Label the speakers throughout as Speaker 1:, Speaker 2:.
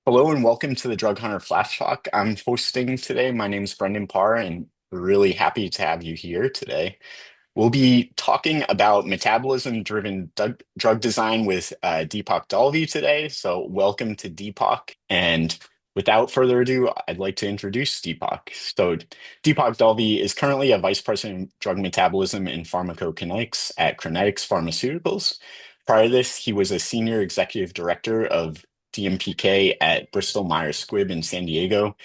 Speaker 1: Hello and welcome to the Drug Hunter Flash Talk. I'm hosting today. My name is Brendan Parr, and we're really happy to have you here today. We'll be talking about metabolism-driven drug design with Deepak Dalvie today. So, welcome to Deepak. And without further ado, I'd like to introduce Deepak. So, Deepak Dalvie is currently a vice president of drug metabolism and pharmacokinetics at Crinetics Pharmaceuticals. Prior to this, he was a senior executive director of DMPK at Bristol Myers Squibb in San Diego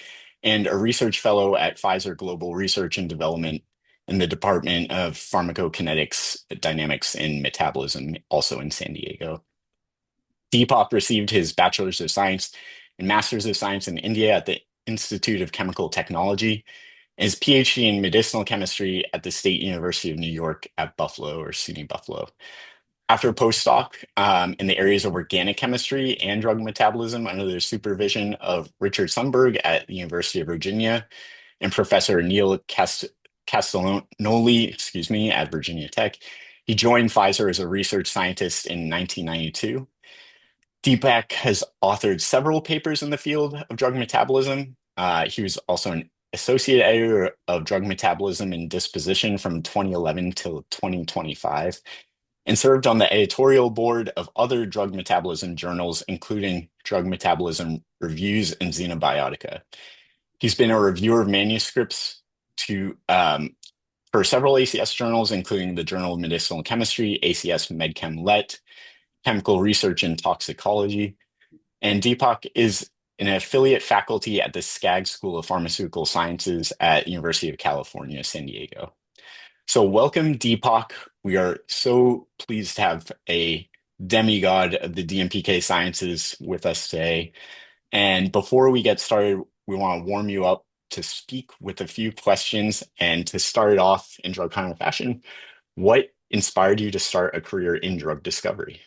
Speaker 1: and a research fellow at Pfizer Global Research and Development in the Department of Pharmacokinetics, Dynamics, and Metabolism, also in San Diego. Deepak received his Bachelor's of Science and Master's of Science in India at the Institute of Chemical Technology, and his PhD in medicinal chemistry at the State University of New York at Buffalo or SUNY Buffalo. After a postdoc in the areas of organic chemistry and drug metabolism under the supervision of Richard Sundberg at the University of Virginia and Professor Neil Castellanoli, at Virginia Tech, he joined Pfizer as a research scientist in 1992. Deepak has authored several papers in the field of drug metabolism. He was also an associate editor of Drug Metabolism and Disposition from 2011 till 2025 and served on the editorial board of other drug metabolism journals, including Drug Metabolism Reviews and Xenobiotica. He's been a reviewer of manuscripts for several ACS journals, including the Journal of Medicinal Chemistry, ACS MedChem Let, Chemical Research and Toxicology. And Deepak is an affiliate faculty at the Skaggs School of Pharmaceutical Sciences at University of California, San Diego. So welcome, Deepak. We are so pleased to have a demigod of the DMPK sciences with us today. And before we get started, we want to warm you up to speak with a few questions. And to start it off in drug hunter fashion, what inspired you to start a career in drug discovery?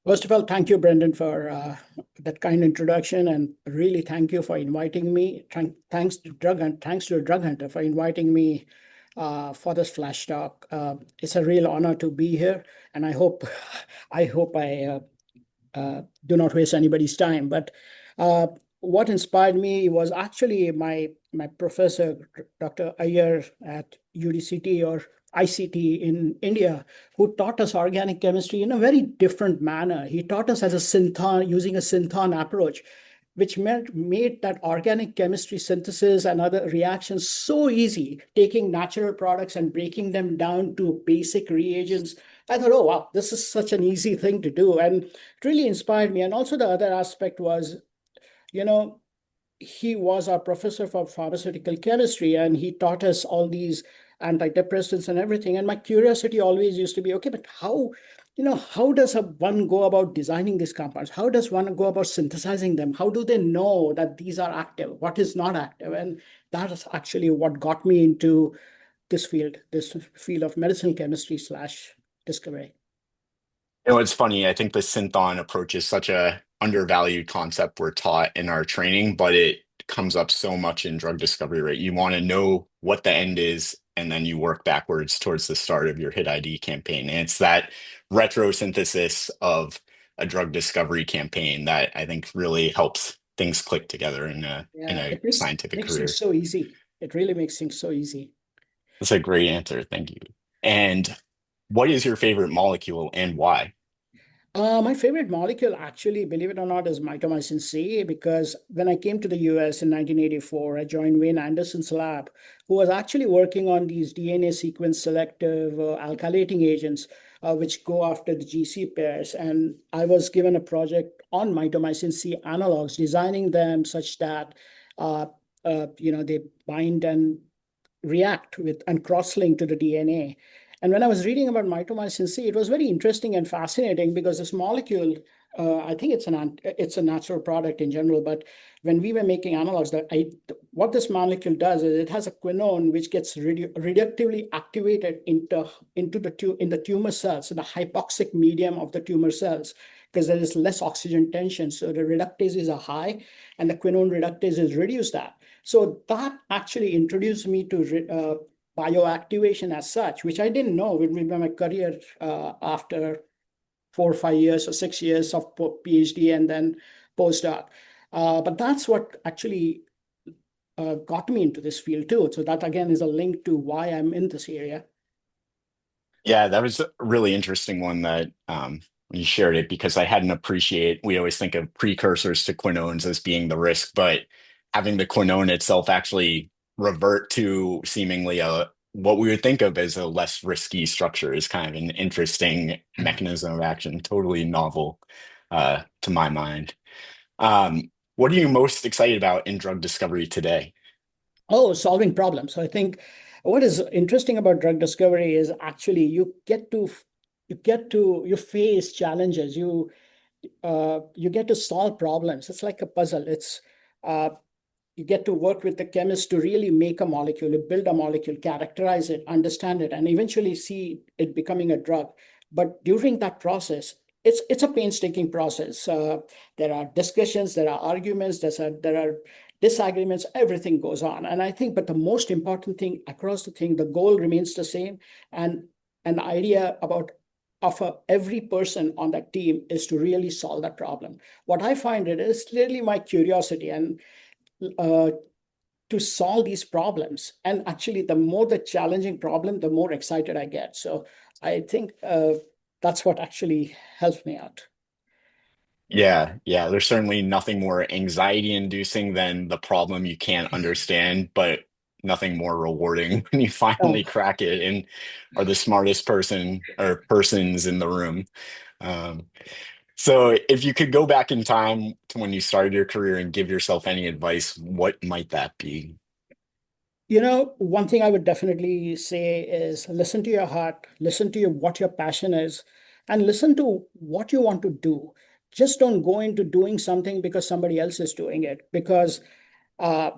Speaker 2: First of all, thank you, Brendan, for that kind introduction, and really thank you for inviting me. Thanks to Drug Hunter for inviting me for this flash talk. It's a real honor to be here, and I hope I do not waste anybody's time. But what inspired me was actually my professor, Dr. Iyer at UDCT or ICT in India, who taught us organic chemistry in a very different manner. He taught us as a synthon, using a synthon approach, which made that organic chemistry synthesis and other reactions so easy, taking natural products and breaking them down to basic reagents. I thought, oh, wow, this is such an easy thing to do. And it really inspired me. And also the other aspect was, he was our professor for pharmaceutical chemistry, and he taught us all these antidepressants and everything. And my curiosity always used to be, okay, but how does one go about designing these compounds? How does one go about synthesizing them? How do they know that these are active? What is not active? And that is actually what got me into this field of medicinal chemistry / discovery.
Speaker 1: It's funny. I think the synthon approach is such a undervalued concept we're taught in our training, but it comes up so much in drug discovery, right? You want to know what the end is, and then you work backwards towards the start of your hit ID campaign. And it's that retrosynthesis of a drug discovery campaign that I think really helps things click together in a scientific
Speaker 2: Makes
Speaker 1: career.
Speaker 2: things so easy. It really makes things so easy.
Speaker 1: That's a great answer. Thank you. And what is your favorite molecule and why?
Speaker 2: My favorite molecule, actually, believe it or not, is mitomycin C, because when I came to the US in 1984, I joined Wayne Anderson's lab, who was actually working on these DNA sequence selective alkylating agents, which go after the GC pairs. And I was given a project on mitomycin C analogs, designing them such that they bind and react with and cross-link to the DNA. And when I was reading about mitomycin C, it was very interesting and fascinating because this molecule, I think it's a natural product in general, but when we were making analogs, what this molecule does is it has a quinone which gets reductively activated in the tumor cells, in the hypoxic medium of the tumor cells, because there is less oxygen tension. So the reductases are high, and the quinone reductases reduce that. So that actually introduced me to bioactivation as such, which I didn't know with my career after 4 or 5 years or 6 years of PhD and then postdoc. But that's what actually got me into this field too. So that again is a link to why I'm in this area.
Speaker 1: Yeah, that was a really interesting one that you shared it because I hadn't appreciate. We always think of precursors to quinones as being the risk, but having the quinone itself actually revert to seemingly a what we would think of as a less risky structure is kind of an interesting mechanism of action, totally novel to my mind. What are you most excited about in drug discovery today?
Speaker 2: Oh, solving problems. So I think what is interesting about drug discovery is actually you face challenges. You get to solve problems. It's like a puzzle. It's uh, you get to work with the chemist to really make a molecule, you build a molecule, characterize it, understand it, and eventually see it becoming a drug. But during that process, it's a painstaking process. There are discussions, there are arguments, there are disagreements, everything goes on. And I think, but the most important thing across the thing, the goal remains the same. And an idea about every person on that team is to really solve that problem. What I find it is clearly my curiosity and uh, to solve these problems. And actually, the more the challenging problem, the more excited I get. So I think that's what actually helps me out.
Speaker 1: Yeah, yeah, there's certainly nothing more anxiety inducing than the problem you can't understand, but nothing more rewarding when you
Speaker 2: Oh,
Speaker 1: finally crack it and are the smartest person or persons in the room. Um, so if you could go back in time to when you started your career and give yourself any advice, what might that be?
Speaker 2: one thing I would definitely say is listen to your heart, listen to what your passion is, and listen to what you want to do. Just don't go into doing something because somebody else is doing it, because uh,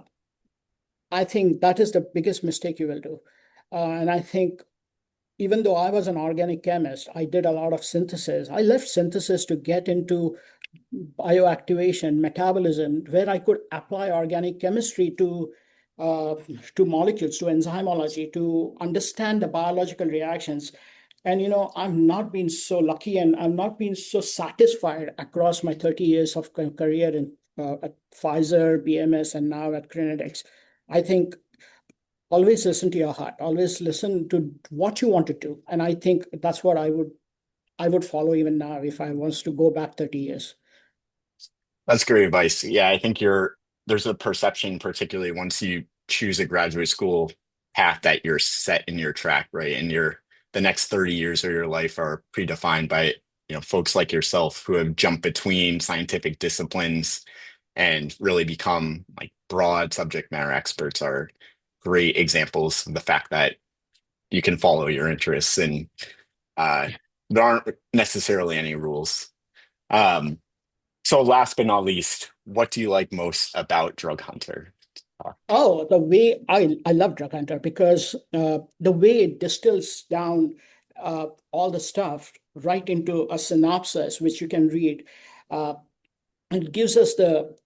Speaker 2: I think that is the biggest mistake you will do. And I think even though I was an organic chemist, I did a lot of synthesis. I left synthesis to get into bioactivation, metabolism, where I could apply organic chemistry uh, to molecules, to enzymology, to understand the biological reactions. And I've not been so lucky, and I've not been so satisfied across my 30 years of career in at Pfizer, BMS, and now at Crinetics. I think always listen to your heart. Always listen to what you want to do, and I think that's what I would follow even now if I was to go back 30 years.
Speaker 1: That's great advice. Yeah, I think there's a perception, particularly once you choose a graduate school path, that you're set in your track, right? And the next 30 years of your life are predefined by, folks like yourself who have jumped between scientific disciplines and really become like broad subject matter experts are great examples of the fact that you can follow your interests and uh, there aren't necessarily any rules. Um, so last but not least, what do you like most about Drug Hunter?
Speaker 2: Oh, the way I love Drug Hunter because the way it distills down all the stuff right into a synopsis, which you can read. Uh, it gives us the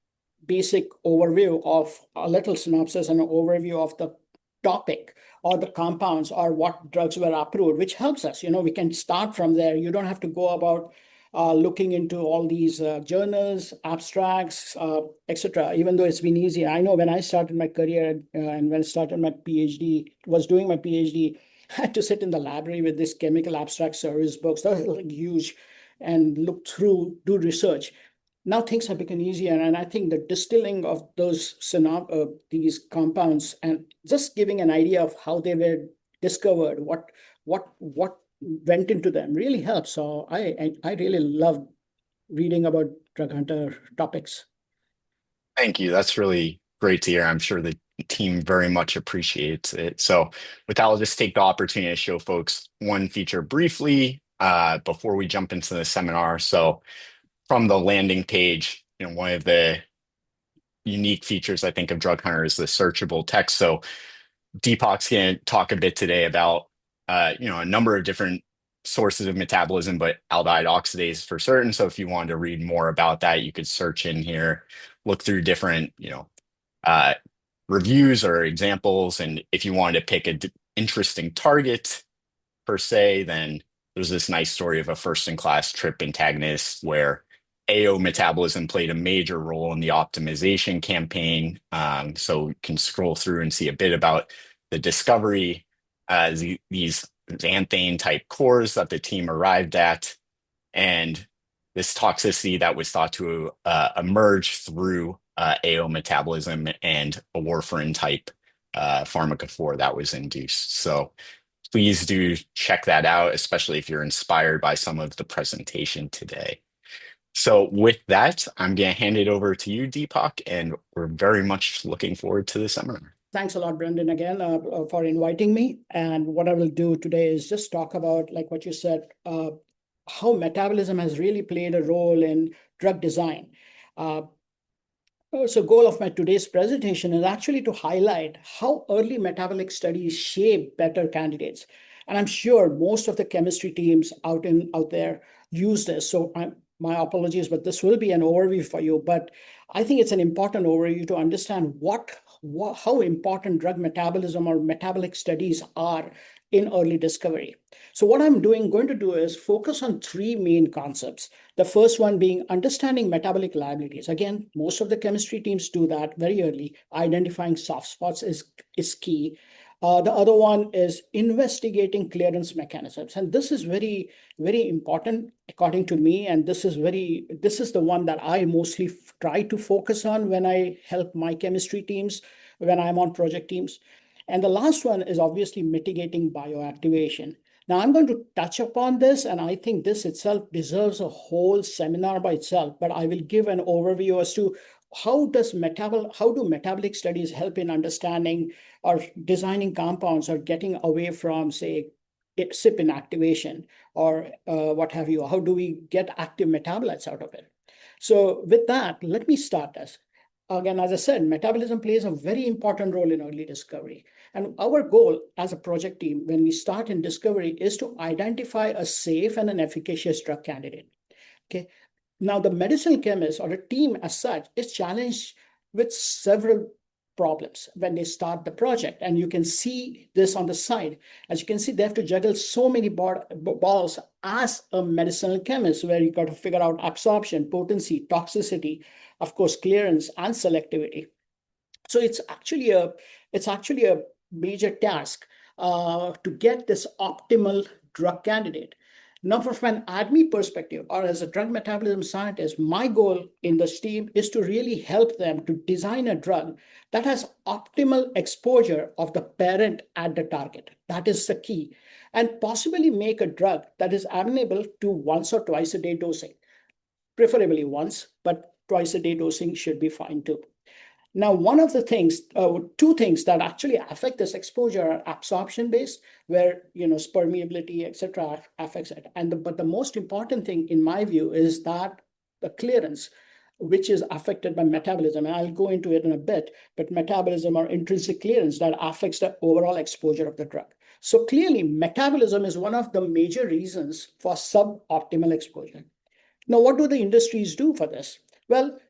Speaker 2: basic overview of a little synopsis and an overview of the topic or the compounds or what drugs were approved, which helps us. We can start from there. You don't have to go about looking into all these journals, abstracts, etc. Even though it's been easy. I know when I started my career and when I started my PhD, was doing my PhD, I had to sit in the library with this chemical abstract service books. That was like huge, and look through, do research. Now things have become easier, and I think the distilling of these compounds and just giving an idea of how they were discovered, what went into them really helps. So I really love reading about drug hunter topics.
Speaker 1: Thank you. That's really great to hear. I'm sure the team very much appreciates it. So with that, I'll just take the opportunity to show folks one feature briefly before we jump into the seminar. So from the landing page, one of the unique features I think of Drug Hunter is the searchable text. So Deepak's going to talk a bit today about a number of different sources of metabolism, but aldehyde oxidase for certain. So if you wanted to read more about that, you could search in here, look through different uh, reviews or examples, and if you wanted to pick an interesting target per se, then there's this nice story of a first-in-class trip antagonist where AO metabolism played a major role in the optimization campaign. So we can scroll through and see a bit about the discovery, these xanthane type cores that the team arrived at, and this toxicity that was thought to emerge through AO metabolism and a warfarin type pharmacophore that was induced. So please do check that out, especially if you're inspired by some of the presentation today. So with that, I'm going to hand it over to you, Deepak, and we're very much looking forward to the seminar.
Speaker 2: Thanks a lot, Brendan, again for inviting me. And what I will do today is just talk about, like what you said, how metabolism has really played a role in drug design. So goal of my today's presentation is actually to highlight how early metabolic studies shape better candidates. And I'm sure most of the chemistry teams out there use this. So my apologies, but this will be an overview for you. But I think it's an important overview to understand how important drug metabolism or metabolic studies are in early discovery. So what I'm going to do is focus on three main concepts. The first one being understanding metabolic liabilities. Again, most of the chemistry teams do that very early. Identifying soft spots is key. The other one is investigating clearance mechanisms. And this is very, very important according to me. And this is the one that I mostly try to focus on when I help my chemistry teams, when I'm on project teams. And the last one is obviously mitigating bioactivation. Now, I'm going to touch upon this, and I think this itself deserves a whole seminar by itself, but I will give an overview as to how do metabolic studies help in understanding or designing compounds or getting away from, say, CYP inactivation or what have you. How do we get active metabolites out of it? So with that, let me start this. Again, as I said, metabolism plays a very important role in early discovery. And our goal as a project team, when we start in discovery, is to identify a safe and an efficacious drug candidate. Okay. Now, the medicinal chemist or a team as such is challenged with several problems when they start the project. And you can see this on the side. As you can see, they have to juggle so many balls as a medicinal chemist, where you got to figure out absorption, potency, toxicity, of course, clearance and selectivity. So it's actually a major task to get this optimal drug candidate. Now, from an ADME perspective, or as a drug metabolism scientist, my goal in this team is to really help them to design a drug that has optimal exposure of the parent at the target. That is the key. And possibly make a drug that is amenable to once or twice a day dosing. Preferably once, but twice a day dosing should be fine too. Now, one of the things, two things that actually affect this exposure are absorption based, where permeability, etc., affects it. But the most important thing, in my view, is that the clearance, which is affected by metabolism, and I'll go into it in a bit. But metabolism or intrinsic clearance that affects the overall exposure of the drug. So clearly, metabolism is one of the major reasons for suboptimal exposure. Now, what do the industries do for this? Well,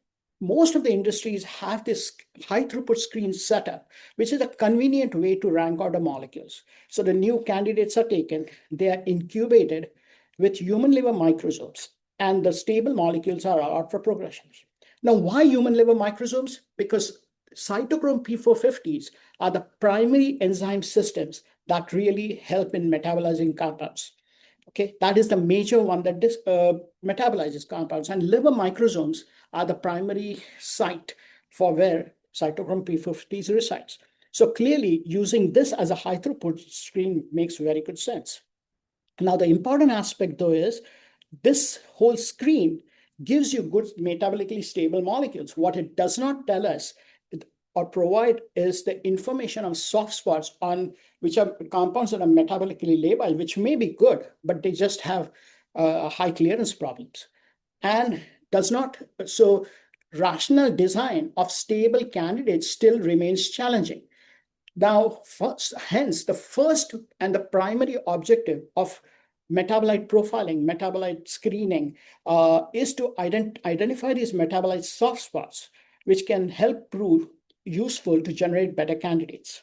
Speaker 2: most of the industries have this high throughput screen setup, which is a convenient way to rank order molecules. So the new candidates are taken, they are incubated with human liver microsomes, and the stable molecules are allowed for progressions. Now, why human liver microsomes? Because cytochrome P450s are the primary enzyme systems that really help in metabolizing compounds. Okay, that is the major one that metabolizes compounds, and liver microsomes are the primary site for where cytochrome P450 resides. So clearly, using this as a high throughput screen makes very good sense. Now, the important aspect, though, is this whole screen gives you good metabolically stable molecules. What it does not tell us or provide is the information on soft spots, on which are compounds that are metabolically labeled, which may be good, but they just have high clearance problems. And does not, so rational design of stable candidates still remains challenging. Now, hence, the first and the primary objective of metabolite profiling, metabolite screening, is to identify these metabolite soft spots, which can help prove useful to generate better candidates.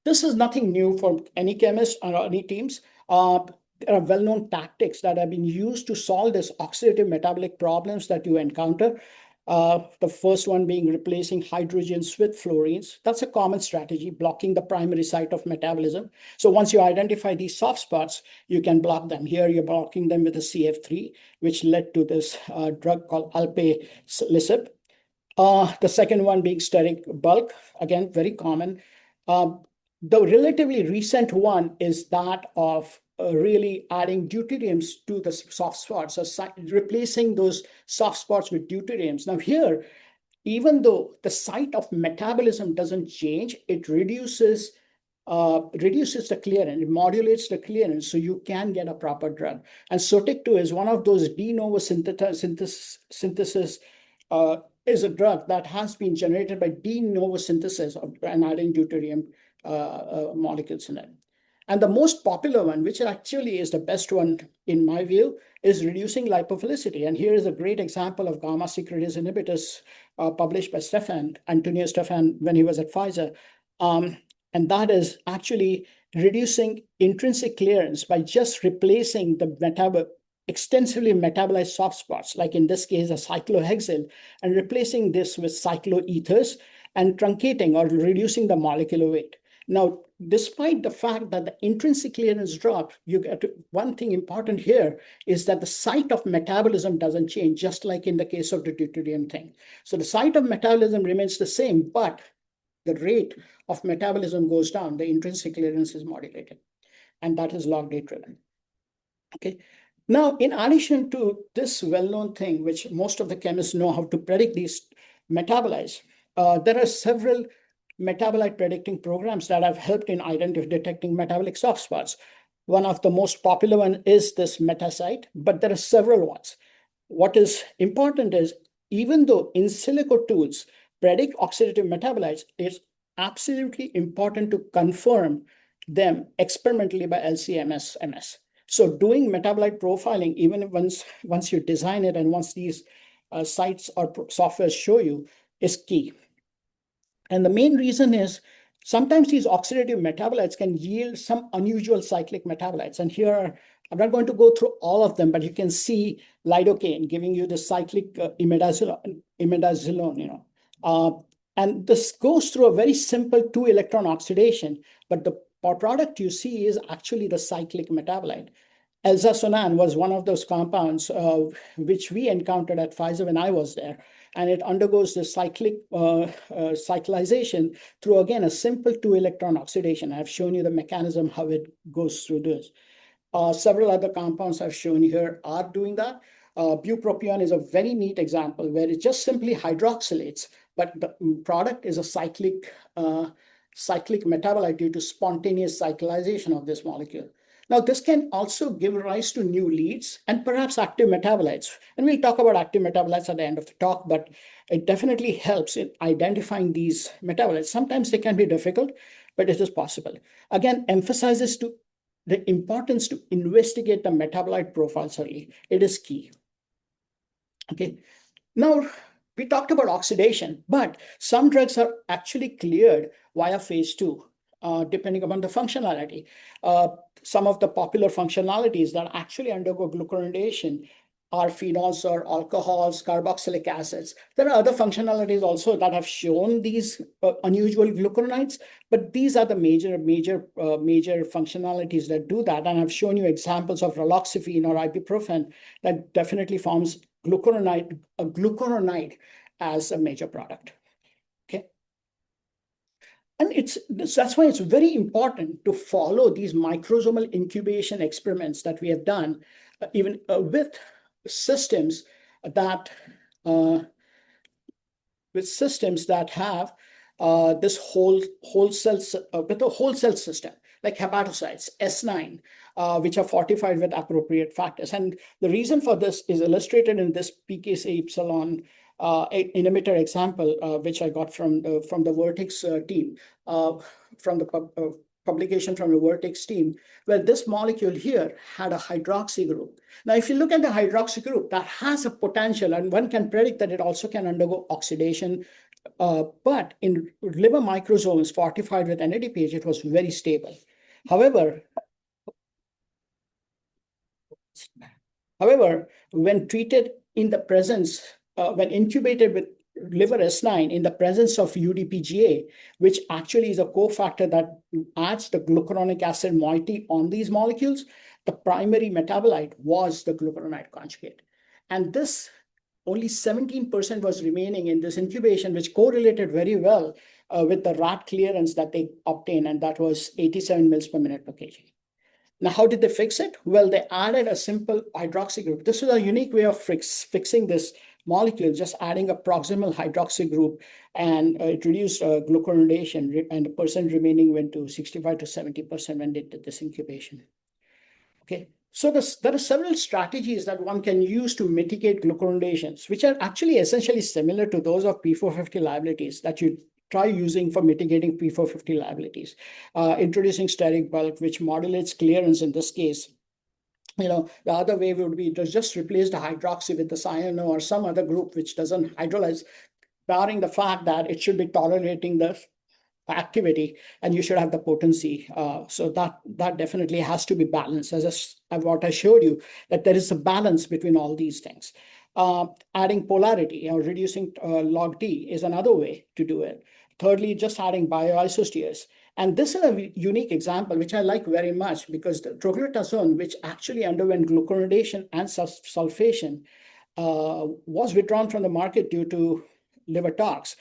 Speaker 2: This is nothing new for any chemist or any teams. there are well-known tactics that have been used to solve this oxidative metabolic problems that you encounter. The first one being replacing hydrogens with fluorines. That's a common strategy, blocking the primary site of metabolism. So once you identify these soft spots, you can block them. Here you're blocking them with a CF3, which led to this drug called alpelisib. The second one being steric bulk, again, very common. The relatively recent one is that of really adding deuteriums to the soft spots, so replacing those soft spots with deuteriums. Now here, even though the site of metabolism doesn't change, it reduces the clearance, it modulates the clearance, so you can get a proper drug. And Sotyktu is one of those de novo synthesis is a drug that has been generated by de novo synthesis of and adding deuterium molecules in it. And the most popular one, which actually is the best one in my view, is reducing lipophilicity. And here is a great example of gamma secretase inhibitors published by Antonio Stefan, when he was at Pfizer. And that is actually reducing intrinsic clearance by just replacing the extensively metabolized soft spots, like in this case, a cyclohexyl, and replacing this with cycloethers and truncating or reducing the molecular weight. Now, despite the fact that the intrinsic clearance drops, you get one thing important here is that the site of metabolism doesn't change, just like in the case of the deuterium thing. So the site of metabolism remains the same, but the rate of metabolism goes down. The intrinsic clearance is modulated, and that is log rate driven. Okay. Now, in addition to this well-known thing, which most of the chemists know how to predict these metabolites, there are several metabolite predicting programs that have helped in detecting metabolic soft spots. One of the most popular one is this Metasite, but there are several ones. What is important is, even though in silico tools predict oxidative metabolites, it's absolutely important to confirm them experimentally by LC-MS. So doing metabolite profiling, even once you design it and once these sites or software show you, is key. And the main reason is sometimes these oxidative metabolites can yield some unusual cyclic metabolites. And here, I'm not going to go through all of them, but you can see lidocaine giving you the cyclic imidazolone, and this goes through a very simple 2-electron oxidation, but the product you see is actually the cyclic metabolite. Elzasonan was one of those compounds which we encountered at Pfizer when I was there. And it undergoes the cyclization through, again, a simple 2-electron oxidation. I've shown you the mechanism, how it goes through this. Several other compounds I've shown here are doing that. Bupropion is a very neat example where it just simply hydroxylates, but the product is a cyclic metabolite due to spontaneous cyclization of this molecule. Now, this can also give rise to new leads and perhaps active metabolites. And we'll talk about active metabolites at the end of the talk, but it definitely helps in identifying these metabolites. Sometimes they can be difficult, but it is possible. Again, emphasizes to the importance to investigate the metabolite profiles early. It is key. Okay. Now, we talked about oxidation, but some drugs are actually cleared via phase 2. Depending upon the functionality. Some of the popular functionalities that actually undergo glucuronidation are phenols or alcohols, carboxylic acids. There are other functionalities also that have shown these unusual glucuronides, but these are the major functionalities that do that. And I've shown you examples of raloxifene or ibuprofen that definitely forms a glucuronide as a major product. And that's why it's very important to follow these microsomal incubation experiments that we have done, even with systems that have this whole cell system, like hepatocytes, S9, which are fortified with appropriate factors. And the reason for this is illustrated in this PKC epsilon inhibitor example, which I got from the Vertex team, from the publication from the Vertex team, where this molecule here had a hydroxy group. Now, if you look at the hydroxy group, that has a potential, and one can predict that it also can undergo oxidation. But in liver microsomes fortified with NADPH, it was very stable. However, However, when treated in the presence, when incubated with liver S9 in the presence of UDPGA, which actually is a cofactor that adds the glucuronic acid moiety on these molecules, the primary metabolite was the glucuronide conjugate. And this only 17% was remaining in this incubation, which correlated very well with the rat clearance that they obtained, and that was 87 mils per minute per kg. Now, how did they fix it? Well, they added a simple hydroxy group. This is a unique way of fixing this molecule, just adding a proximal hydroxy group, and it reduced glucuronidation, and the percent remaining went to 65 to 70% when they did this incubation. Okay, so there are several strategies that one can use to mitigate glucuronidations, which are actually essentially similar to those of P450 liabilities that you try using for mitigating P450 liabilities. Introducing steric bulk, which modulates clearance in this case. The other way would be to just replace the hydroxy with the cyano or some other group which doesn't hydrolyze, barring the fact that it should be tolerating the activity and you should have the potency. So that definitely has to be balanced, as what I showed you, that there is a balance between all these things. Adding polarity or reducing log D is another way to do it. Thirdly, just adding bioisosteres. And this is a unique example, which I like very much, because the troglodytazone, which actually underwent glucuronidation and sulfation, was withdrawn from the market due to liver tox.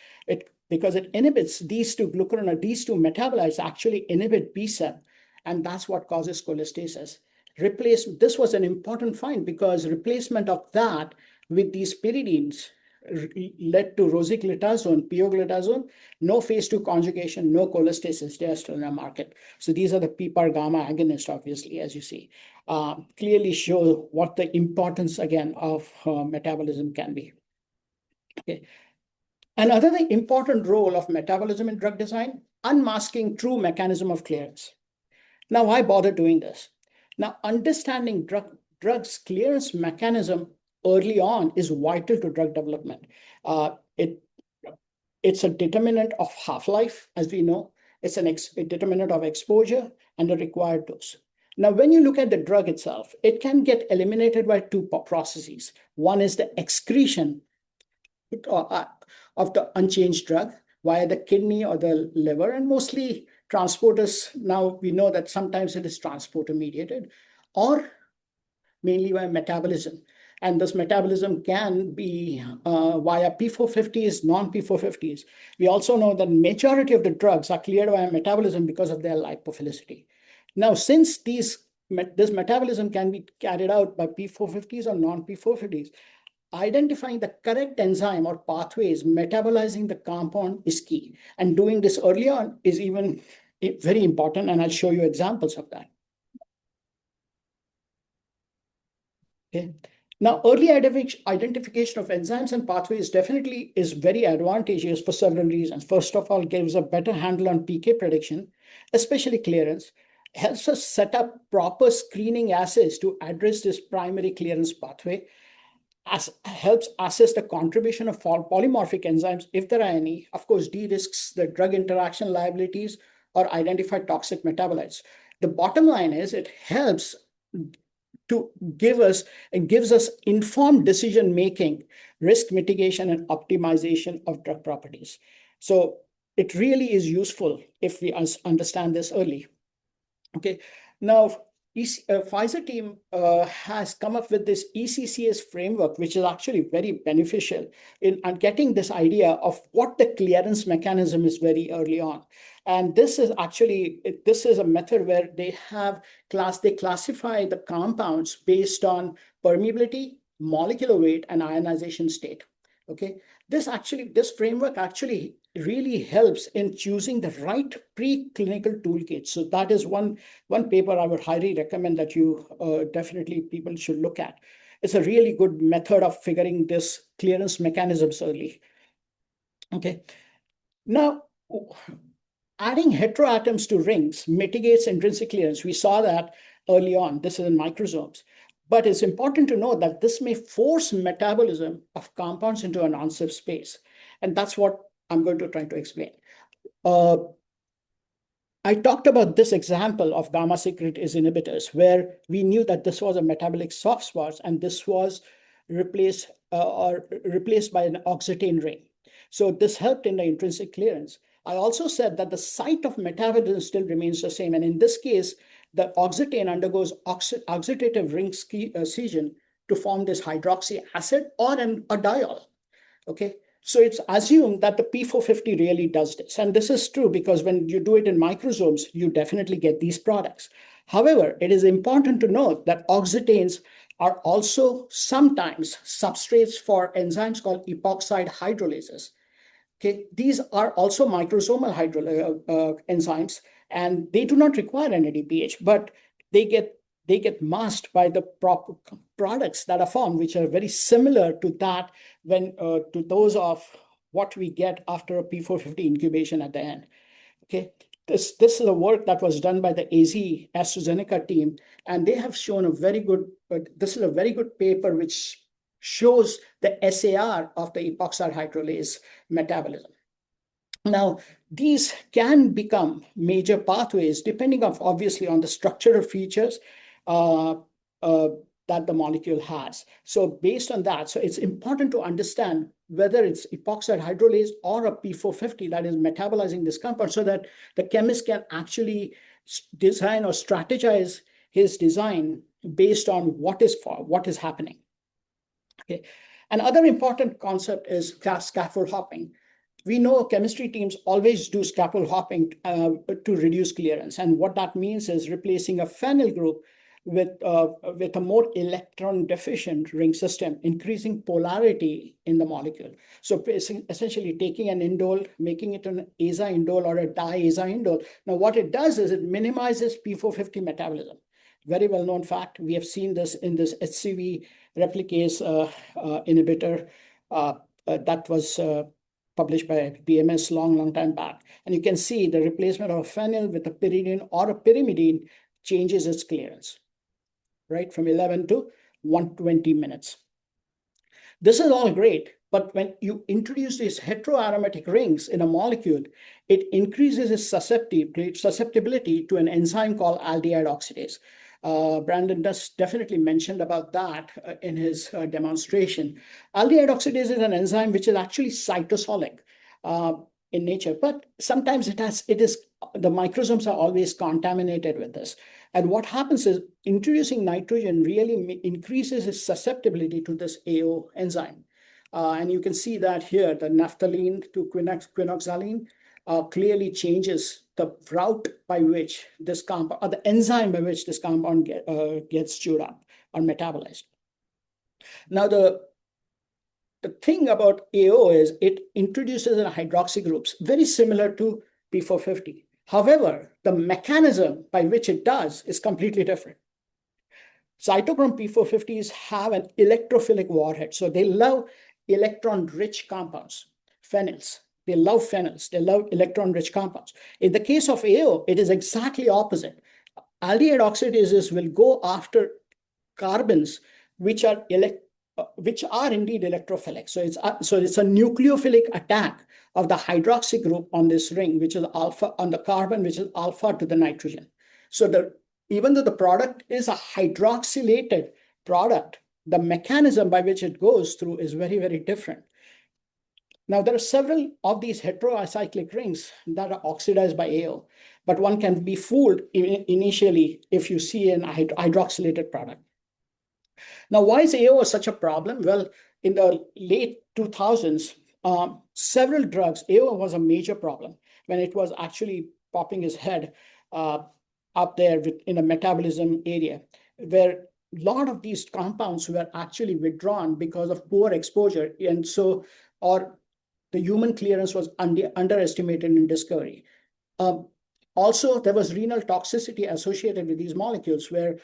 Speaker 2: Because it inhibits these two metabolites actually inhibit B-cell, and that's what causes cholestasis. This was an important find, because replacement of that with these pyridines led to rosiglitazone, pioglitazone, no phase 2 conjugation, no cholestasis. They are still in the market. So these are the PPAR gamma agonists, obviously, as you see, clearly show what the importance, again, of metabolism can be. Okay. Another important role of metabolism in drug design, unmasking true mechanism of clearance. Now, why bother doing this? Now, understanding drugs clearance mechanism early on is vital to drug development. It's a determinant of half-life, as we know. It's a determinant of exposure and the required dose. Now, when you look at the drug itself, it can get eliminated by two processes. One is the excretion of the unchanged drug via the kidney or the liver, and mostly transporters. Now we know that sometimes it is transporter mediated, or mainly by metabolism. And this metabolism can be via P450s, non-P450s. We also know that majority of the drugs are cleared via metabolism because of their lipophilicity. Now, since this metabolism can be carried out by P450s or non-P450s, identifying the correct enzyme or pathways metabolizing the compound is key. And doing this early on is even very important, and I'll show you examples of that. Okay. Now, early identification of enzymes and pathways definitely is very advantageous for several reasons. First of all, gives a better handle on PK prediction, especially clearance, helps us set up proper screening assays to address this primary clearance pathway, helps assess the contribution of polymorphic enzymes, if there are any, of course, de-risks the drug interaction liabilities or identify toxic metabolites. The bottom line is it helps to gives us informed decision-making, risk mitigation, and optimization of drug properties. So it really is useful if we understand this early. Okay, now Pfizer team has come up with this ECCS framework, which is actually very beneficial in getting this idea of what the clearance mechanism is very early on. And this is a method where they classify the compounds based on permeability, molecular weight, and ionization state. Okay, this framework actually really helps in choosing the right preclinical toolkit. So that is one paper I would highly recommend that you definitely people should look at. It's a really good method of figuring this clearance mechanisms early. Okay, now adding heteroatoms to rings mitigates intrinsic clearance. We saw that early on. This is in microsomes. But it's important to know that this may force metabolism of compounds into an unsafe space. And that's what I'm going to try to explain. As I talked about this example of gamma secretase inhibitors, where we knew that this was a metabolic soft spot, and this was replaced by an oxetane ring. So this helped in the intrinsic clearance. I also said that the site of metabolism still remains the same. And in this case, the oxetane undergoes oxidative ring scission to form this hydroxy acid or a diol. Okay. So it's assumed that the P450 really does this. And this is true because when you do it in microsomes, you definitely get these products. However, it is important to note that oxetanes are also sometimes substrates for enzymes called epoxide hydrolases. Okay, these are also microsomal enzymes, and they do not require an NADPH, but they get masked by the products that are formed, which are very similar to that to those of what we get after a P450 incubation at the end. Okay, this is a work that was done by the AstraZeneca team, and they have shown a very good. This is a very good paper which shows the SAR of the epoxide hydrolase metabolism. Now, these can become major pathways depending obviously on the structural features uh, that the molecule has. So based on that, so it's important to understand whether it's epoxide hydrolase or a P450 that is metabolizing this compound so that the chemist can actually design or strategize his design based on what is happening. Okay. Another important concept is scaffold hopping. We know chemistry teams always do scaffold hopping to reduce clearance. And what that means is replacing a phenyl group with a more electron deficient ring system, increasing polarity in the molecule. So essentially taking an indole, making it an aza-indole or a di-aza-indole. Now what it does is it minimizes P450 metabolism. Very well-known fact. We have seen this in this HCV replicase inhibitor that was published by BMS long time back. And you can see the replacement of a phenyl with a pyridine or a pyrimidine changes its clearance, right? From 11 to 120 minutes. This is all great, but when you introduce these heteroaromatic rings in a molecule, it increases its susceptibility to an enzyme called aldehyde oxidase. Brandon definitely mentioned about that in his demonstration. Aldehyde oxidase is an enzyme which is actually cytosolic in nature, but sometimes the microsomes are always contaminated with this. And what happens is introducing nitrogen really increases its susceptibility to this AO enzyme. And you can see that here, the naphthalene to quinoxaline clearly changes the route by which this compound, or the enzyme by which this compound gets chewed up or metabolized. Now, the thing about AO is it introduces a hydroxy groups very similar to P450. However, the mechanism by which it does is completely different. Cytochrome P450s have an electrophilic warhead, so they love electron-rich compounds, phenyls. They love phenyls. They love electron-rich compounds. In the case of AO, it is exactly opposite. Aldehyde oxidases will go after carbons which are indeed electrophilic. So it's a nucleophilic attack of the hydroxy group on this ring, which is alpha on the carbon, which is alpha to the nitrogen. So even though the product is a hydroxylated product, the mechanism by which it goes through is very, very different. Now, there are several of these heteroacyclic rings that are oxidized by AO, but one can be fooled initially if you see an hydroxylated product. Now, why is AO such a problem? Well, in the late 2000s, several drugs, AO was a major problem when it was actually popping its head up there in a metabolism area, where a lot of these compounds were actually withdrawn because of poor exposure. And so, or the human clearance was underestimated in discovery. Also, there was renal toxicity associated with these molecules where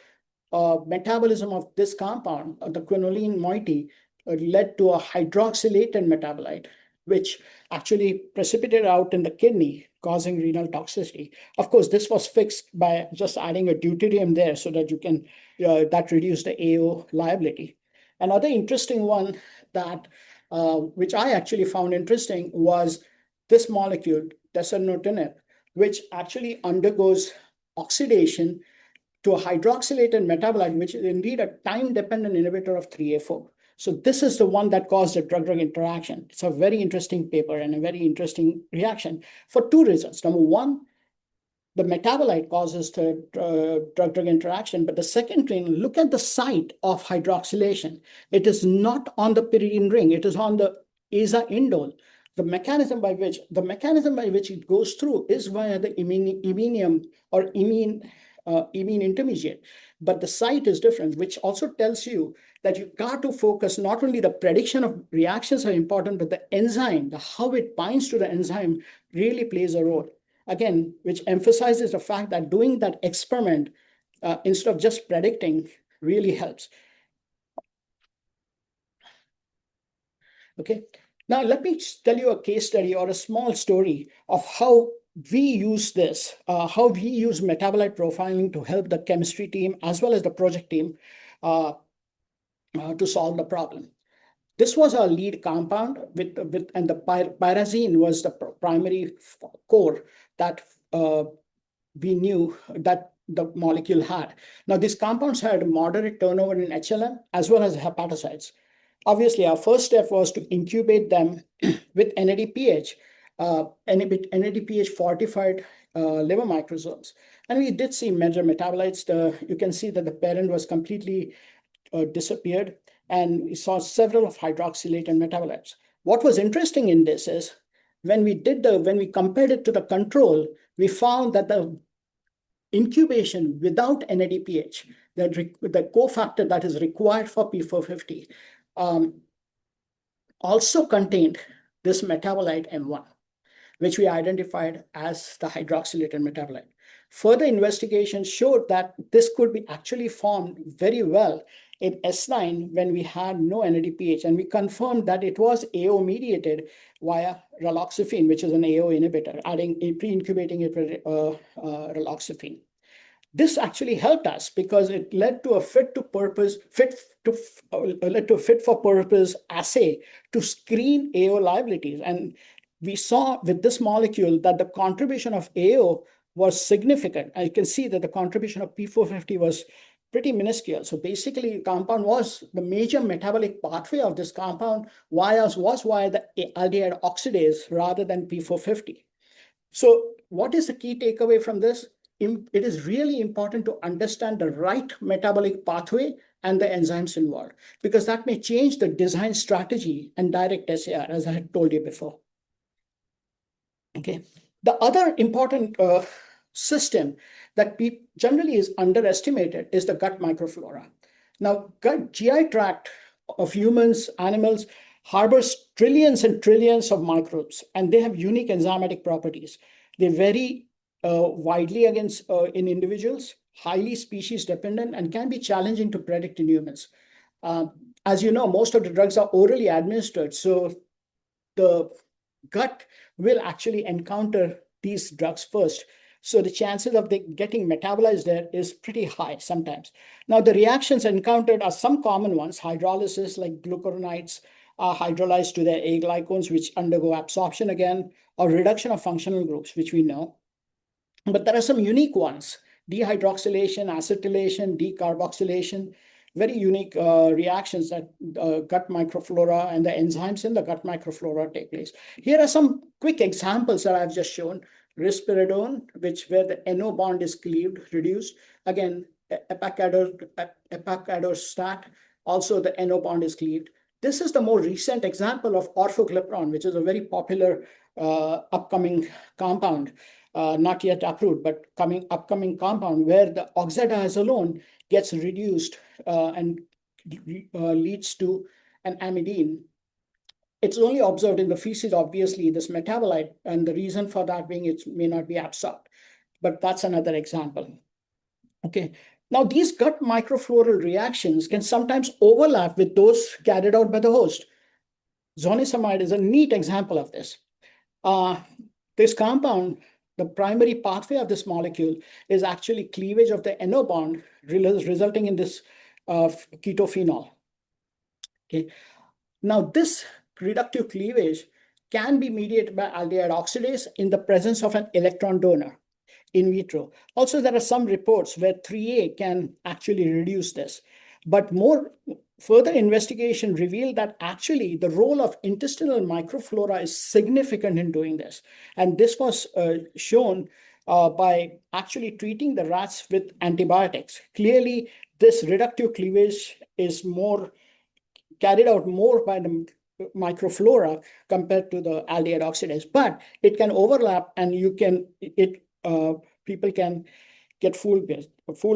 Speaker 2: metabolism of this compound, the quinoline moiety, led to a hydroxylated metabolite, which actually precipitated out in the kidney, causing renal toxicity. Of course, this was fixed by just adding a deuterium there so that you can, that reduced the AO liability. Another interesting one that, which I actually found interesting was this molecule, desanotinib, which actually undergoes oxidation to a hydroxylated metabolite, which is indeed a time-dependent inhibitor of 3A4. So this is the one that caused a drug-drug interaction. It's a very interesting paper and a very interesting reaction for two reasons. Number one, the metabolite causes the drug-drug interaction, but the second thing, look at the site of hydroxylation. It is not on the pyridine ring. It is on the ASA indole. The mechanism by which it goes through is via the iminium or imine intermediate, but the site is different, which also tells you that you got to focus not only the prediction of reactions are important, but the enzyme, how it binds to the enzyme really plays a role. Again, which emphasizes the fact that doing that experiment instead of just predicting really helps. Okay, now let me tell you a case study or a small story of how we use this, how we use metabolite profiling to help the chemistry team as well as the project team to solve the problem. This was our lead compound and the pyrazine was the primary core that we knew that the molecule had. Now, these compounds had moderate turnover in HLM as well as hepatocytes. Obviously, our first step was to incubate them with NADPH, NADPH fortified liver microsomes. And we did see major metabolites. You can see that the parent was completely disappeared, and we saw several of hydroxylated metabolites. What was interesting in this is when we compared it to the control, we found that the incubation without NADPH, the cofactor that is required for P450, also contained this metabolite M1, which we identified as the hydroxylated metabolite. Further investigation showed that this could be actually formed very well in S9 when we had no NADPH, and we confirmed that it was AO mediated via raloxifene, which is an AO inhibitor, pre-incubating it with raloxifene. This actually helped us because it led to a fit for purpose assay to screen AO liabilities. And we saw with this molecule that the contribution of AO was significant. And you can see that the contribution of P450 was pretty minuscule. So basically, the major metabolic pathway of this compound was via the aldehyde oxidase rather than P450. So what is the key takeaway from this? It is really important to understand the right metabolic pathway and the enzymes involved, because that may change the design strategy and direct SAR, as I had told you before. Okay. The other important system that generally is underestimated is the gut microflora. Now, GI tract of humans, animals, harbors trillions and trillions of microbes, and they have unique enzymatic properties. They vary widely in individuals, highly species dependent, and can be challenging to predict in humans. As you know, most of the drugs are orally administered, so the gut will actually encounter these drugs first. So the chances of getting metabolized there is pretty high sometimes. Now, the reactions encountered are some common ones. Hydrolysis, like glucuronides, are hydrolyzed to their aglycones, which undergo absorption again, or reduction of functional groups, which we know. But there are some unique ones: dehydroxylation, acetylation, decarboxylation, very unique reactions that gut microflora and the enzymes in the gut microflora take place. Here are some quick examples that I've just shown. Risperidone, where the NO bond is cleaved, reduced. Again, epacadostat, also the NO bond is cleaved. This is the more recent example of orforglipron, which is a very popular upcoming compound. Not yet approved, but upcoming compound where the oxadiazolone gets reduced and leads to an amidine. It's only observed in the feces, obviously, this metabolite, and the reason for that being it may not be absorbed, but that's another example. Okay, now these gut microfloral reactions can sometimes overlap with those carried out by the host. Zonisamide is a neat example of this. This compound, the primary pathway of this molecule is actually cleavage of the NO bond, resulting in this ketophenol. Okay. Now, this reductive cleavage can be mediated by aldehyde oxidase in the presence of an electron donor in vitro. Also, there are some reports where 3A can actually reduce this. But more further investigation revealed that actually the role of intestinal microflora is significant in doing this. And this was shown by actually treating the rats with antibiotics. Clearly, this reductive cleavage is more carried out more by the microflora compared to the aldehyde oxidase, but it can overlap, and people can get fooled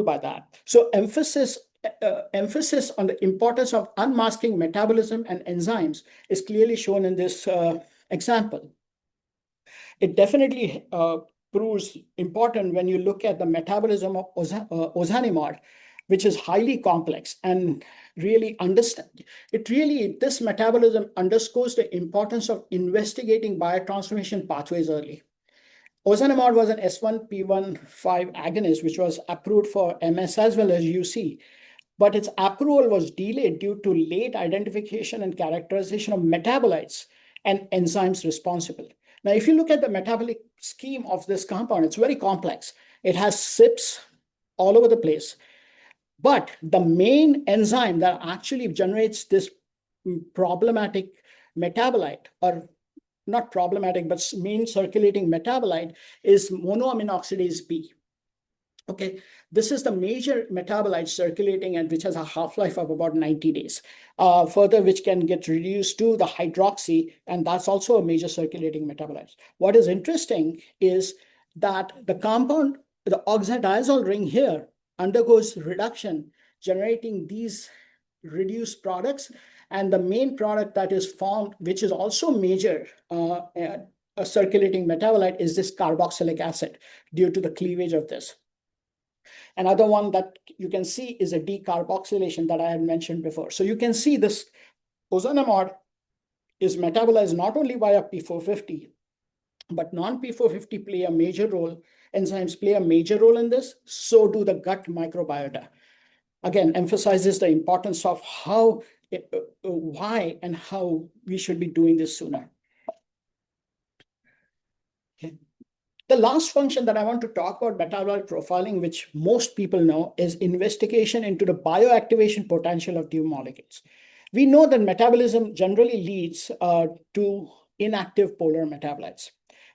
Speaker 2: by that. So emphasis on the importance of unmasking metabolism and enzymes is clearly shown in this example. It definitely proves important when you look at the metabolism of ozanimod, which is highly complex and really this metabolism underscores the importance of investigating biotransformation pathways early. Ozanimod was an S1P1/5 agonist, which was approved for MS as well as UC, but its approval was delayed due to late identification and characterization of metabolites and enzymes responsible. Now, if you look at the metabolic scheme of this compound, it's very complex. It has CYPs all over the place. But the main enzyme that actually generates this problematic metabolite, or not problematic, but main circulating metabolite, is monoamine oxidase B. Okay, this is the major metabolite circulating and which has a half-life of about 90 days. Further, which can get reduced to the hydroxy, and that's also a major circulating metabolite. What is interesting is that the compound, the oxadiazole ring here, undergoes reduction, generating these reduced products. And the main product that is formed, which is also major a circulating metabolite, is this carboxylic acid due to the cleavage of this. Another one that you can see is a decarboxylation that I had mentioned before. So you can see this ozanimod is metabolized not only via P450, but non-P450 play a major role. Enzymes play a major role in this. So do the gut microbiota. Again, emphasizes the importance of why and how we should be doing this sooner. Okay. The last function that I want to talk about metabolite profiling, which most people know, is investigation into the bioactivation potential of new molecules. We know that metabolism generally leads to inactive polar metabolites,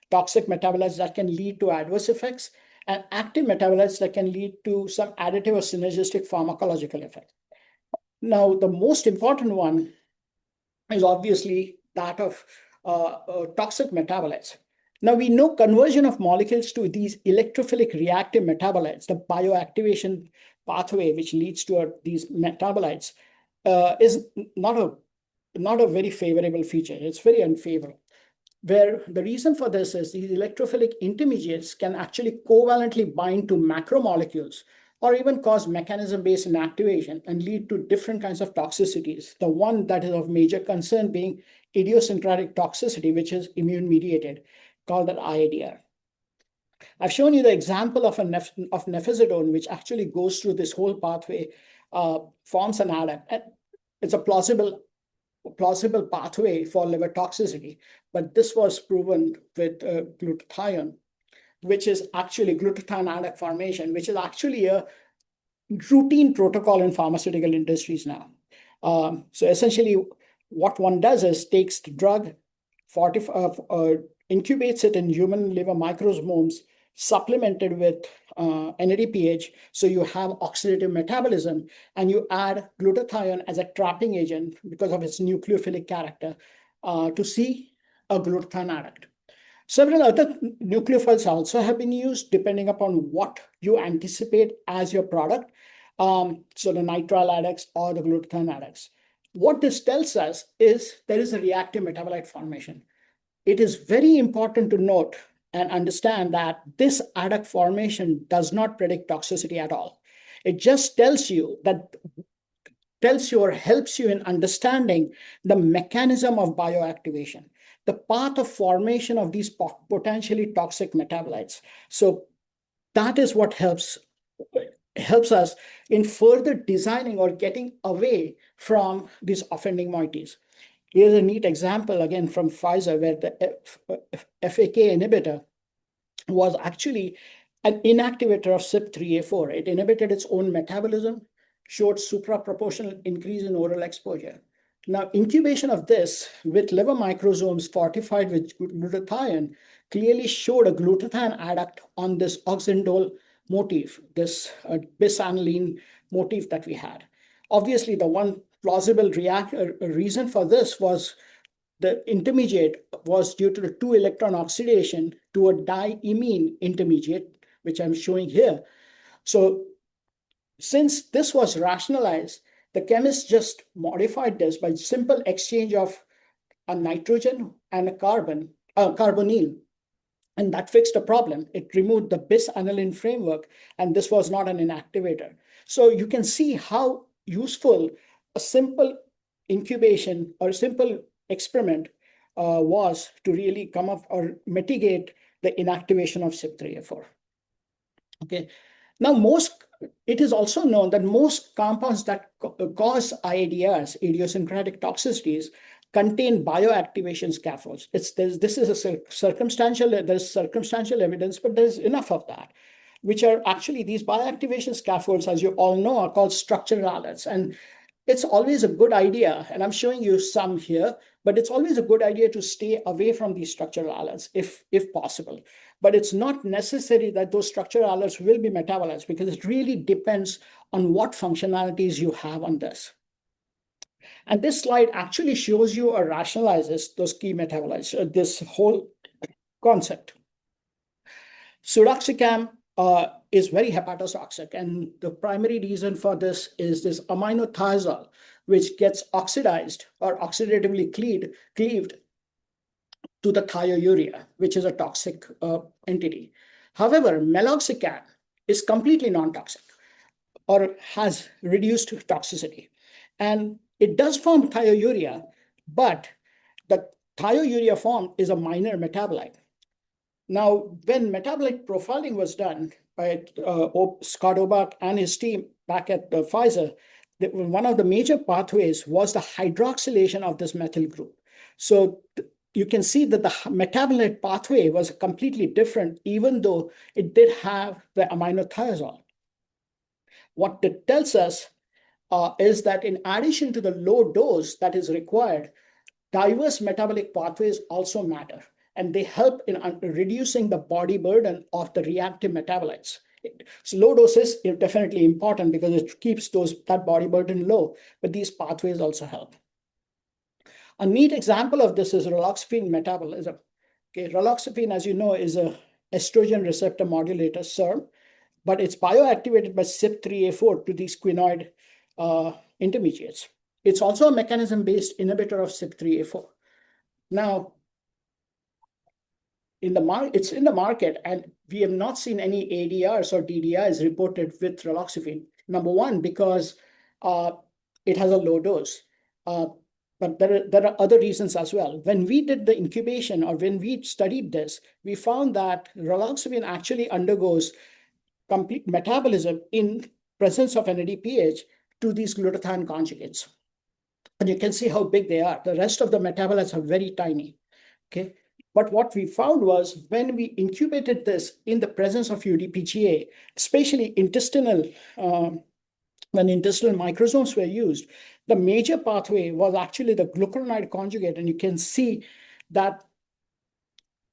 Speaker 2: toxic metabolites that can lead to adverse effects, and active metabolites that can lead to some additive or synergistic pharmacological effect. Now, the most important one is obviously that of toxic metabolites. Now, we know conversion of molecules to these electrophilic reactive metabolites, the bioactivation pathway which leads to these metabolites, is not a very favorable feature. It's very unfavorable. Where the reason for this is these electrophilic intermediates can actually covalently bind to macromolecules or even cause mechanism-based inactivation and lead to different kinds of toxicities. The one that is of major concern being idiosyncratic toxicity, which is immune-mediated, called an IADR. I've shown you the example of nefazodone, which actually goes through this whole pathway, forms an ADAM. It's a plausible pathway for liver toxicity, but this was proven with glutathione, which is actually glutathione adduct formation, which is actually a routine protocol in pharmaceutical industries now. So essentially, what one does is takes the drug, incubates it in human liver microsomes, supplemented with NADPH, so you have oxidative metabolism, and you add glutathione as a trapping agent because of its nucleophilic character to see a glutathione adduct. Several other nucleophiles also have been used depending upon what you anticipate as your product. So the nitrile addicts or the glutathione addicts. What this tells us is there is a reactive metabolite formation. It is very important to note and understand that this adduct formation does not predict toxicity at all. It just tells you or helps you in understanding the mechanism of bioactivation, the path of formation of these potentially toxic metabolites. So that is what helps us in further designing or getting away from these offending moieties. Here's a neat example again from Pfizer where the FAK inhibitor was actually an inactivator of CYP3A4. It inhibited its own metabolism, showed supraproportional increase in oral exposure. Now, incubation of this with liver microsomes fortified with glutathione clearly showed a glutathione adduct on this oxindole motif, this bisaniline motif that we had. Obviously, the one plausible reason for this was the intermediate was due to the 2-electron oxidation to a diimine intermediate, which I'm showing here. So since this was rationalized, the chemists just modified this by simple exchange of a nitrogen and a carbonyl. And that fixed the problem. It removed the bis-aniline framework, and this was not an inactivator. So you can see how useful a simple incubation or a simple experiment was to really come up or mitigate the inactivation of CYP3A4. Okay. Now, it is also known that most compounds that cause IADRs, idiosyncratic toxicities, contain bioactivation scaffolds. This is a there's circumstantial evidence, but there's enough of that, which are actually these bioactivation scaffolds, as you all know, are called structural alerts. And it's always a good idea, and I'm showing you some here, but it's always a good idea to stay away from these structural alerts if possible. But it's not necessary that those structural alerts will be metabolites, because it really depends on what functionalities you have on this. And this slide actually shows you or rationalizes those key metabolites, this whole concept. Suroxicam is very hepatotoxic, and the primary reason for this is this aminothiazole, which gets oxidized or oxidatively cleaved to the thiourea, which is a toxic entity. However, meloxicam is completely non-toxic or has reduced toxicity. And it does form thiourea, but the thiourea form is a minor metabolite. Now, when metabolite profiling was done by Scott Obach and his team back at Pfizer, one of the major pathways was the hydroxylation of this methyl group. So you can see that the metabolite pathway was completely different, even though it did have the aminothiazole. What it tells us is that in addition to the low dose that is required, diverse metabolic pathways also matter, and they help in reducing the body burden of the reactive metabolites. So low doses is definitely important because it keeps that body burden low, but these pathways also help. A neat example of this is raloxifene metabolism. Okay, raloxifene, as you know, is a estrogen receptor modulator, SERM, but it's bioactivated by CYP3A4 to these quinoid intermediates. It's also a mechanism-based inhibitor of CYP3A4. Now, it's in the market, and we have not seen any ADRs or DDIs reported with raloxifene. Number one, because it has a low dose. But there are other reasons as well. When we did the incubation or when we studied this, we found that raloxifene actually undergoes complete metabolism in presence of NADPH to these glutathione conjugates. And you can see how big they are. The rest of the metabolites are very tiny. Okay. But what we found was when we incubated this in the presence of UDPGA, especially when intestinal microsomes were used, the major pathway was actually the glucuronide conjugate. And you can see that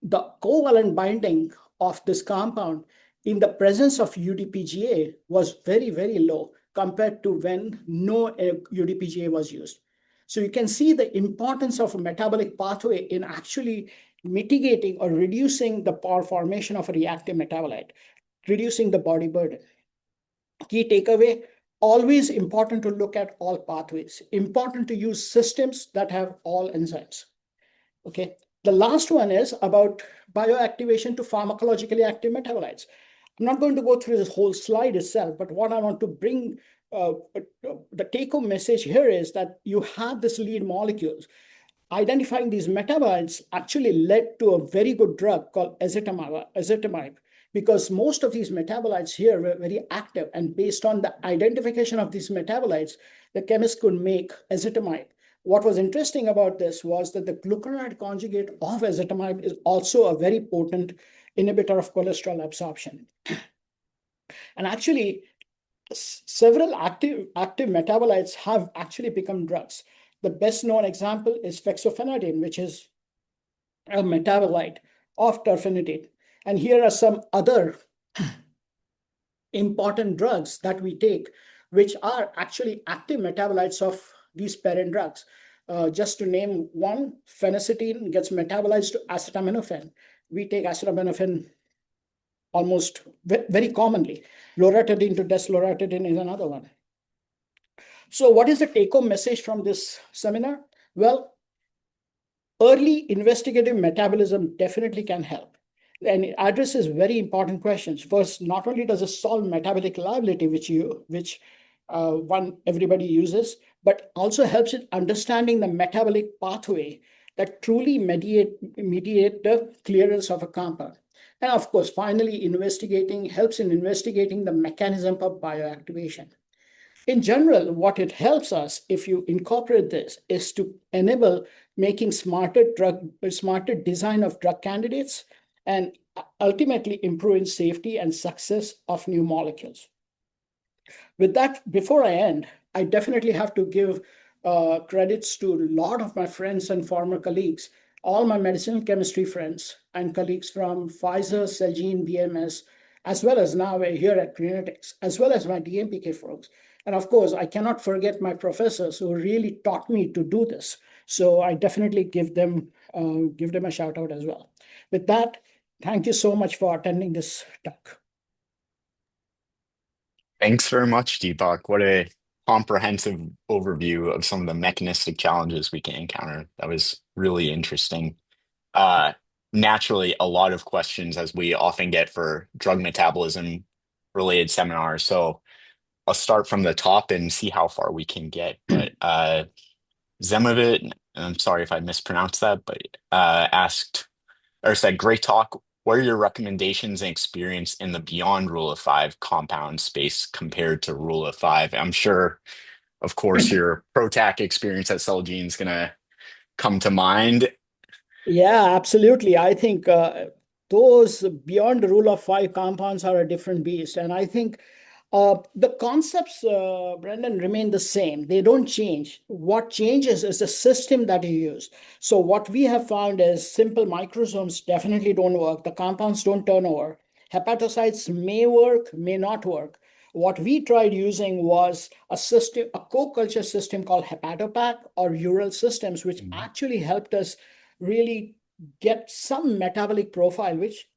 Speaker 2: the covalent binding of this compound in the presence of UDPGA was very, very low compared to when no UDPGA was used. So you can see the importance of a metabolic pathway in actually mitigating or reducing the formation of a reactive metabolite, reducing the body burden. Key takeaway, always important to look at all pathways, important to use systems that have all enzymes. Okay. The last one is about bioactivation to pharmacologically active metabolites. I'm not going to go through this whole slide itself, but what I want to bring, the take-home message here is that you have this lead molecules. Identifying these metabolites actually led to a very good drug called ezetimibe, because most of these metabolites here were very active. And based on the identification of these metabolites, the chemists could make ezetimibe, What was interesting about this was that the glucuronide conjugate of ezetimibe is also a very potent inhibitor of cholesterol absorption. And actually, several active metabolites have actually become drugs. The best known example is fexofenadine, which is a metabolite of terfenadine. And here are some other important drugs that we take, which are actually active metabolites of these parent drugs. Just to name one, phenacetin gets metabolized to acetaminophen. We take acetaminophen almost very commonly. Loratadine to desloratadine is another one. So what is the take-home message from this seminar? Well, early investigative metabolism definitely can help. And it addresses very important questions. First, not only does it solve metabolic liability, which one everybody uses, but also helps in understanding the metabolic pathway that truly mediate the clearance of a compound. And of course, finally, helps in investigating the mechanism of bioactivation. In general, what it helps us, if you incorporate this, is to enable making smarter design of drug candidates and ultimately improving safety and success of new molecules. With that, before I end, I definitely have to give credits to a lot of my friends and former colleagues, all my medicinal chemistry friends and colleagues from Pfizer, Celgene, BMS, as well as now here at Crinetics, as well as my DMPK folks. And of course, I cannot forget my professors who really taught me to do this. So I definitely give them a shout out as well. With that, thank you so much for attending this talk.
Speaker 1: Thanks very much, Deepak. What a comprehensive overview of some of the mechanistic challenges we can encounter. That was really interesting. Uh, Naturally, a lot of questions as we often get for drug metabolism related seminars. So I'll start from the top and see how far we can get. But Zemovit, and I'm sorry if I mispronounced that, but asked or said, great talk. What are your recommendations and experience in the beyond rule of five compound space compared to rule of five? I'm sure, of course, your PROTAC experience at Celgene is going to come to mind.
Speaker 2: Yeah, absolutely. I think those beyond the rule of five compounds are a different beast. And I think the concepts, Brendan, remain the same. They don't change. What changes is the system that you use. So what we have found is simple microsomes definitely don't work. The compounds don't turn over. Hepatocytes may work, may not work. What we tried using was a co-culture system called Hepatopac or Ural systems, which
Speaker 1: Mhm.
Speaker 2: actually helped us really get some metabolic profile, which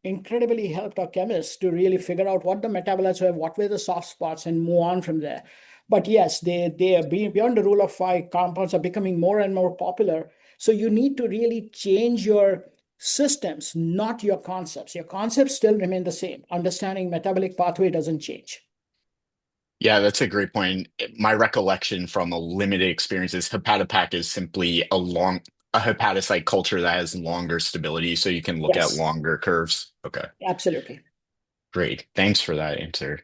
Speaker 2: incredibly helped our chemists to really figure out what the metabolites were, what were the soft spots, and move on from there. But yes, they are beyond the rule of five. Compounds are becoming more and more popular. So you need to really change your systems, not your concepts. Your concepts still remain the same. Understanding metabolic pathway doesn't change.
Speaker 1: Yeah, that's a great point. My recollection from a limited experience is hepatopac is simply a hepatocyte culture that has longer stability, so you can look at
Speaker 2: Yes,
Speaker 1: longer curves. Okay.
Speaker 2: absolutely.
Speaker 1: Great. Thanks for that answer.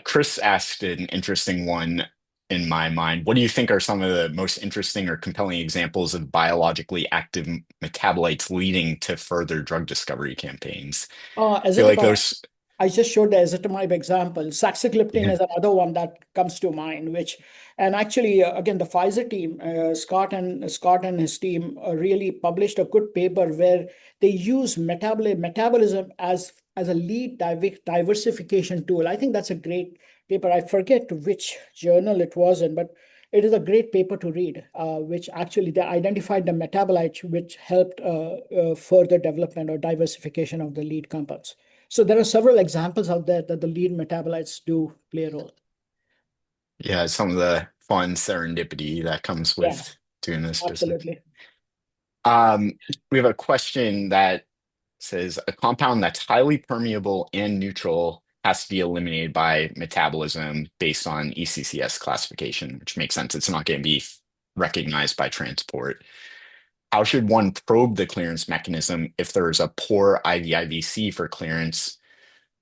Speaker 1: Chris asked an interesting one in my mind. What do you think are some of the most interesting or compelling examples of biologically active metabolites leading to further drug discovery campaigns? I feel like
Speaker 2: Ezetimibe,
Speaker 1: those.
Speaker 2: I just showed the ezetimibe example. Saxagliptin is another one that comes to mind, and actually, again, the Pfizer team, Scott and his team really published a good paper where they use metabolism as a lead diversification tool. I think that's a great paper. I forget which journal it was in, but it is a great paper to read, which actually they identified the metabolites which helped further development or diversification of the lead compounds. So there are several examples out there that the lead metabolites do play a role.
Speaker 1: Yeah, some of the fun serendipity that comes
Speaker 2: Yeah,
Speaker 1: with doing this business.
Speaker 2: absolutely.
Speaker 1: Um, we have a question that says a compound that's highly permeable and neutral has to be eliminated by metabolism based on ECCS classification, which makes sense. It's not going to be recognized by transport. How should one probe the clearance mechanism if there is a poor IVIVC for clearance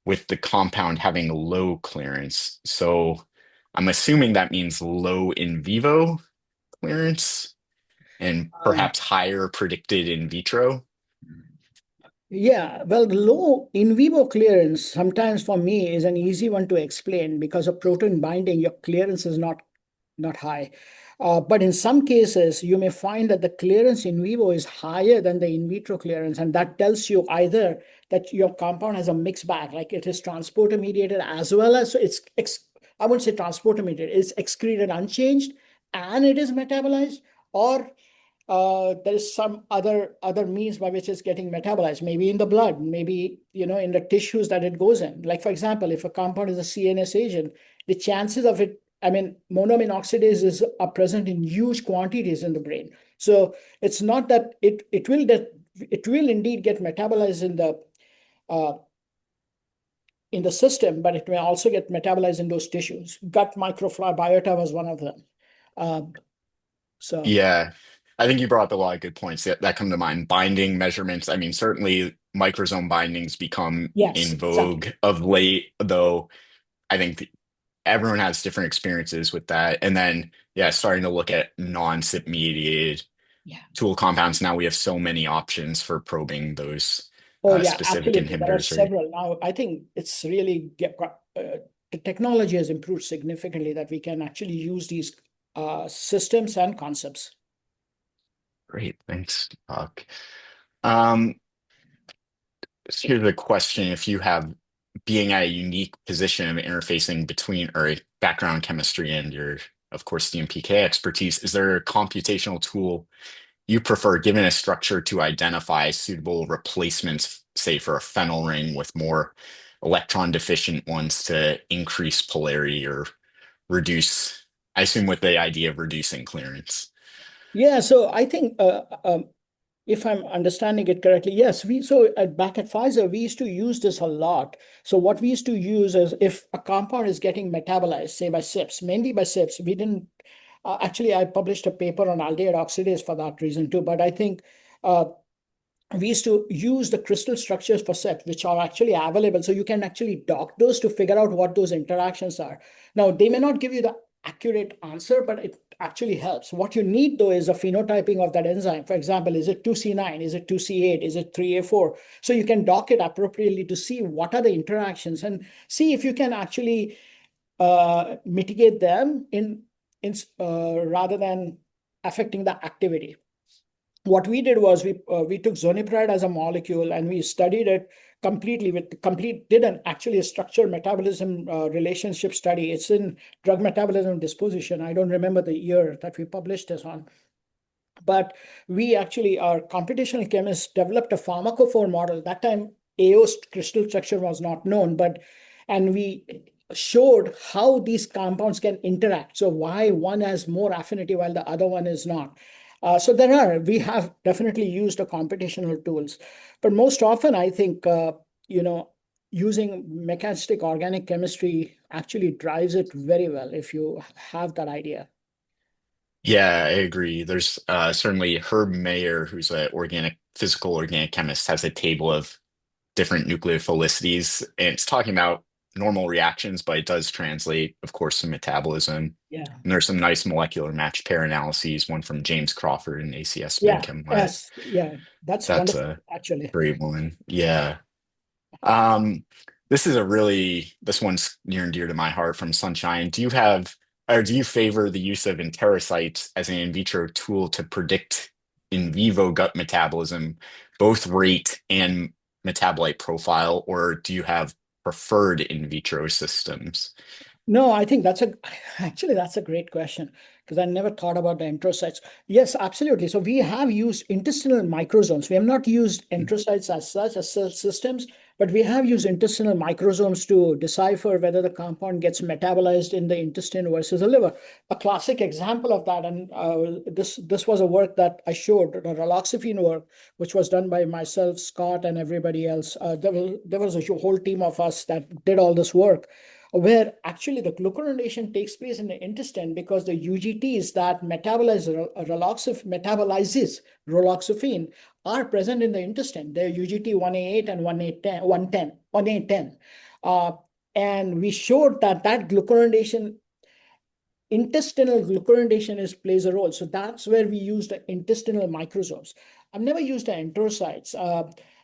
Speaker 1: with the compound having low clearance? So I'm assuming that means low in vivo. clearance and
Speaker 2: Um,
Speaker 1: perhaps higher predicted in vitro?
Speaker 2: Yeah, well, the low in vivo clearance sometimes for me is an easy one to explain because of protein binding, your clearance is not high. But in some cases, you may find that the clearance in vivo is higher than the in vitro clearance, and that tells you either that your compound has a mixed bag, like it is transporter mediated as well as so I wouldn't say transporter mediated, it's excreted unchanged and it is metabolized, or there is some other means by which it's getting metabolized, maybe in the blood, maybe in the tissues that it goes in. Like for example, if a compound is a CNS agent, the chances of it, I mean, monoamine oxidases are present in huge quantities in the brain. So it's not that it will indeed get metabolized uh, in the system, but it may also get metabolized in those tissues. Gut microbiota was one of them. Uh, so
Speaker 1: Yeah, I think you brought up a lot of good points that come to mind. Binding measurements, I mean, certainly microsome bindings become
Speaker 2: yes,
Speaker 1: in
Speaker 2: exactly.
Speaker 1: vogue of late, though I think everyone has different experiences with that. And then, yeah, starting to look at non-CYP mediated
Speaker 2: Yeah.
Speaker 1: tool compounds. Now we have so many options for probing those
Speaker 2: Oh, yeah,
Speaker 1: specific
Speaker 2: absolutely. There are
Speaker 1: inhibitors, right?
Speaker 2: several. Now, I think it's really the technology has improved significantly that we can actually use these systems and concepts.
Speaker 1: Great, thanks, Doc. Um, so here's a question. If you have being at a unique position of interfacing between or a background chemistry and your, of course, DMPK expertise, is there a computational tool you prefer given a structure to identify suitable replacements, say for a phenyl ring with more electron deficient ones to increase polarity or reduce, I assume with the idea of reducing clearance?
Speaker 2: Yeah, so I think if I'm understanding it correctly, yes, back at Pfizer, we used to use this a lot. So what we used to use is if a compound is getting metabolized, say by CYPs, mainly by CYPs, we didn't actually I published a paper on aldehyde oxidase for that reason too. But I think uh, we used to use the crystal structures for set, which are actually available. So you can actually dock those to figure out what those interactions are. Now, they may not give you the accurate answer, but it actually helps. What you need, though, is a phenotyping of that enzyme. For example, is it 2C9? Is it 2C8? Is it 3A4? So you can dock it appropriately to see what are the interactions and see if you can actually mitigate them rather than affecting the activity. What we did was we took zonipride as a molecule and we studied it completely with complete did an actually a structured metabolism relationship study. It's in Drug Metabolism Disposition. I don't remember the year that we published this on, but we actually, our computational chemists developed a pharmacophore model. That time, AO's crystal structure was not known, and we showed how these compounds can interact. So why one has more affinity while the other one is not. So we have definitely used the computational tools, but most often I think, using mechanistic organic chemistry actually drives it very well if you have that idea.
Speaker 1: Yeah, I agree. There's certainly Herb Mayer, who's an physical organic chemist, has a table of different nucleophilicity, and it's talking about normal reactions, but it does translate, of course, to metabolism.
Speaker 2: Yeah.
Speaker 1: And there's some nice molecular match pair analyses, one from James Crawford and ACS
Speaker 2: Yeah,
Speaker 1: SpinChem Lab.
Speaker 2: yes, yeah, that's
Speaker 1: That's
Speaker 2: wonderful,
Speaker 1: a
Speaker 2: actually.
Speaker 1: great one. Yeah. This one's near and dear to my heart from Sunshine. Do you favor the use of enterocytes as an in vitro tool to predict in vivo gut metabolism, both rate and metabolite profile, or do you have preferred in vitro systems?
Speaker 2: No, I think that's a great question because I never thought about the enterocytes. Yes, absolutely. So we have used intestinal microsomes. We have not used enterocytes as such as cell systems, but we have used intestinal microsomes to decipher whether the compound gets metabolized in the intestine versus the liver. A classic example of that, and this was a work that I showed, the raloxifene work, which was done by myself, Scott, and everybody else. There was a whole team of us that did all this work where actually the glucuronidation takes place in the intestine because the UGTs that metabolizes raloxifene are present in the intestine. They're UGT 1A8 and 1A10. Uh, and we showed that glucuronidation intestinal glucuronidation plays a role. So that's where we use the intestinal microsomes. I've never used the enterocytes.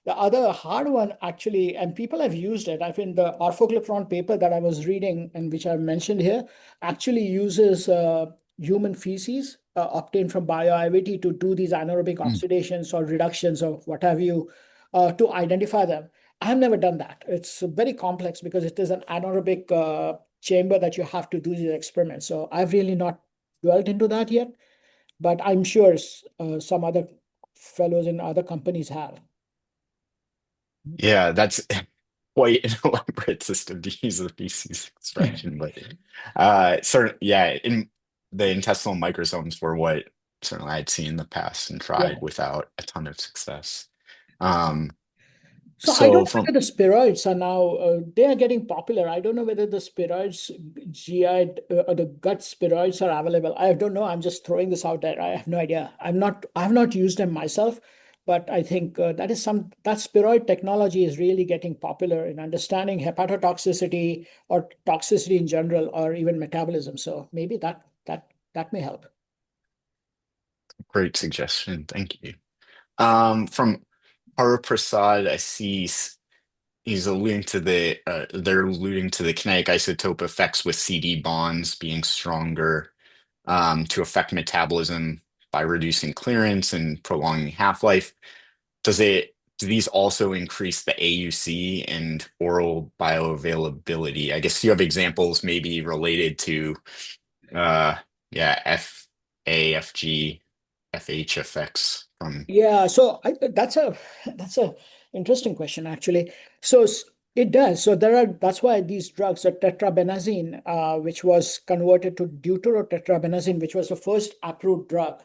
Speaker 2: The other hard one, actually, and people have used it. I think the orforglipron paper that I was reading and which I've mentioned here actually uses human feces obtained from bioIVT to do these anaerobic
Speaker 1: Mm.
Speaker 2: oxidations or reductions or what have you to identify them. I have never done that. It's very complex because it is an anaerobic chamber that you have to do these experiments. So I've really not dwelt into that yet, but I'm sure some other fellows in other companies have.
Speaker 1: Yeah, that's quite an elaborate system to use a feces extraction, but certain yeah, in the intestinal microsomes were what certainly I'd seen in the past and
Speaker 2: Yeah.
Speaker 1: tried without a ton of success. Um,
Speaker 2: So I don't
Speaker 1: so
Speaker 2: know
Speaker 1: from
Speaker 2: whether the steroids are now they are getting popular. I don't know whether the steroids, GI or the gut steroids are available. I don't know. I'm just throwing this out there. I have no idea. I have not used them myself, but I think that steroid technology is really getting popular in understanding hepatotoxicity or toxicity in general, or even metabolism. So maybe that may help.
Speaker 1: great suggestion, thank you. From Hara Prasad, I see he's alluding to they're alluding to the kinetic isotope effects with CD bonds being stronger to affect metabolism by reducing clearance and prolonging half-life. Do these also increase the AUC and oral bioavailability? I guess you have examples maybe related to uh yeah, FG, FH effects from
Speaker 2: Yeah, so that's a interesting question actually. So it does. So that's why these drugs, are tetrabenazine, which was converted to deuterotetrabenazine, which was the first approved drug,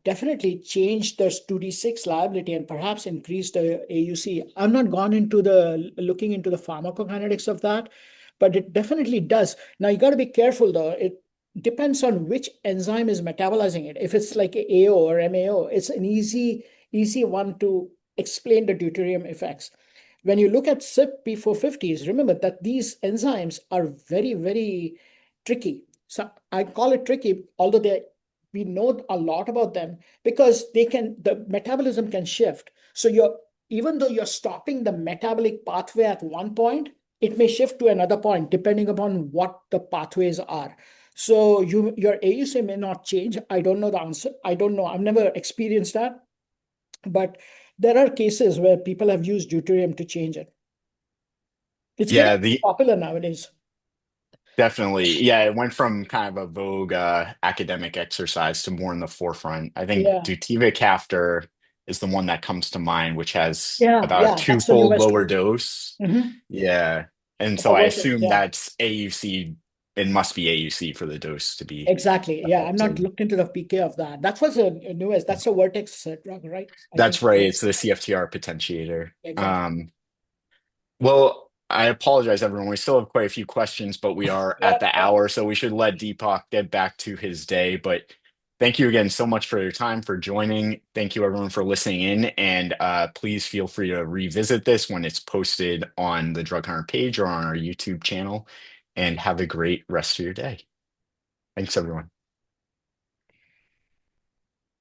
Speaker 2: definitely changed the 2D6 liability and perhaps increased the AUC. I'm not gone into the looking into the pharmacokinetics of that, but it definitely does. Now you got to be careful though. It depends on which enzyme is metabolizing it. If it's like AO or MAO, it's an easy one to explain the deuterium effects. When you look at CYP P450s, remember that these enzymes are very, very tricky. So I call it tricky, although we know a lot about them because the metabolism can shift. So even though you're stopping the metabolic pathway at one point, it may shift to another point depending upon what the pathways are. So your AUC may not change. I don't know the answer. I don't know. I've never experienced that. But there are cases where people have used deuterium to change it. It's getting
Speaker 1: yeah, the
Speaker 2: popular nowadays.
Speaker 1: definitely. Yeah, it went from kind of a vogue academic exercise to more in the forefront. I think
Speaker 2: Yeah.
Speaker 1: Dutevicaftor is the one that comes to mind, which has
Speaker 2: Yeah.
Speaker 1: about a
Speaker 2: Yeah. That's the
Speaker 1: twofold
Speaker 2: newest
Speaker 1: lower
Speaker 2: one.
Speaker 1: dose.
Speaker 2: Mm-hmm.
Speaker 1: Yeah. And so I
Speaker 2: Vertex.
Speaker 1: assume
Speaker 2: Yeah.
Speaker 1: that's AUC. It must be AUC for the dose to be
Speaker 2: Exactly. Yeah. I've not
Speaker 1: effective.
Speaker 2: looked into the PK of that. That was a newest. That's a Vertex drug, right? I think.
Speaker 1: That's right. It's the CFTR potentiator.
Speaker 2: Exactly.
Speaker 1: Well, I apologize, everyone. We still have quite a few questions, but we are
Speaker 2: Yeah.
Speaker 1: at the hour, so we should let Deepak get back to his day. But thank you again so much for your time, for joining. Thank you, everyone, for listening in. And please feel free to revisit this when it's posted on the Drug Hunter page or on our YouTube channel. And have a great rest of your day. Thanks, everyone.